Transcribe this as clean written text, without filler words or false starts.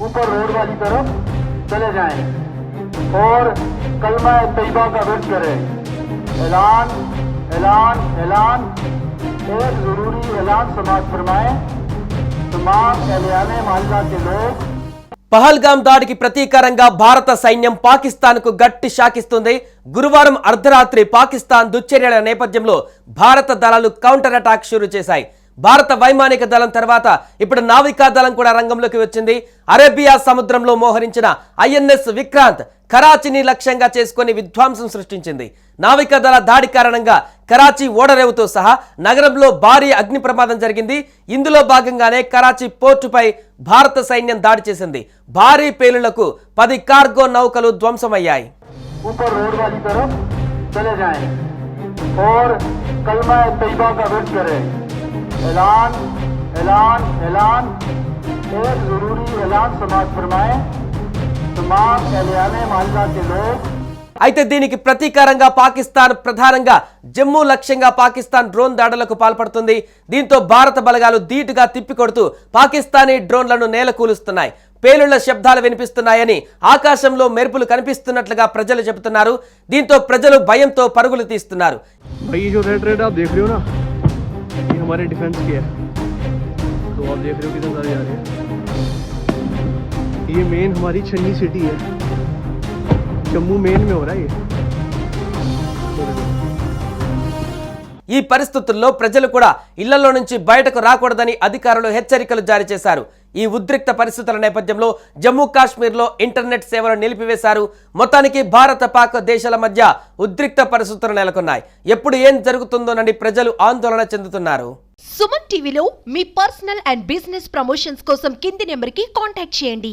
ऊपर रोड वाली तरफ चले जाएं और कलमा तैयबा का विर्द करें। ऐलान ऐलान ऐलान एक ज़रूरी ऐलान समाअत फरमाएं। तमाम एहलियाने मोहल्ला के लोग పహల్గాం దాడికి ప్రతీకారంగా భారత సైన్యం పాకిస్తాన్కు గట్టి షాక్ ఇస్తుంది. గురువారం అర్ధరాత్రి పాకిస్తాన్ దుశ్చర్యల నేపథ్యంలో భారత దళాలు కౌంటర్ అటాక్ షురూ చేశాయి. భారత వైమానిక దళం తర్వాత ఇప్పుడు నావికా దళం కూడా రంగంలోకి వచ్చింది. అరేబియా సముద్రంలో మోహరించిన ఐఎన్ఎస్ విక్రాంత్ కరాచీని లక్ష్యంగా చేసుకుని విధ్వంసం సృష్టించింది. నావికా దళ దాడి కారణంగా కరాచీ ఓడరేవుతో సహా నగరంలో భారీ అగ్ని ప్రమాదం జరిగింది. ఇందులో భాగంగానే కరాచీ పోర్టుపై భారత సైన్యం దాడి చేసింది. భారీ పేలుళ్లకు 10 కార్గో నౌకలు ధ్వంసమయ్యాయి. ऊपर रोड वाली तरफ चले जाएं और कलमा तैयबा का विर्द करें। ऐलान ऐलान ऐलान एक ज़रूरी ऐलान समाअत फरमाएं। तमाम एहलियाने मोहल्ला के लोग అయితే దీనికి ప్రతీకారంగా పాకిస్తాన్ ప్రధానంగా జమ్మూ లక్ష్యంగా పాకిస్తాన్ డ్రోన్ దాడులకు పాల్పడుతుంది. దీంతో భారత బలగాలు ధీటుగా తిప్పికొడుతూ పాకిస్తానీ డ్రోన్లను నేలకూలుస్తున్నాయి. పేలుళ్ల శబ్దాలు వినిపిస్తున్నాయని, ఆకాశంలో మెరుపులు కనిపిస్తున్నట్లుగా ప్రజలు చెబుతున్నారు. దీంతో ప్రజలు భయంతో పరుగులు తీస్తున్నారు. भाई ये जो रेड रेड आप देख रहे हो ना, ये हमारे डिफेंस की है। तो आप देख रहे हो कितने सारे जा रहे हैं। ये मेन हमारी छन्नी सिटी है, जम्मू मेन में हो रहा है ये। ఈ పరిస్థితుల్లో ప్రజలు కూడా ఇళ్లలో నుంచి బయటకు రాకూడదని అధికారులు హెచ్చరికలు జారీ చేశారు. ఈ ఉద్రిక్త పరిస్థితుల నేపథ్యంలో జమ్మూ కాశ్మీర్లో ఇంటర్నెట్ సేవలు నిలిపివేశారు. మొత్తానికి భారత పాక్ దేశాల మధ్య ఉద్రిక్త పరిస్థితులు నెలకొన్నాయి. ఎప్పుడు ఏం జరుగుతుందోనని ప్రజలు ఆందోళన చెందుతున్నారు. సుమన్ టీవీలో మీ పర్సనల్ అండ్ బిజినెస్ ప్రమోషన్స్ కోసం కింది నెంబర్కి కాంటాక్ట్ చేయండి.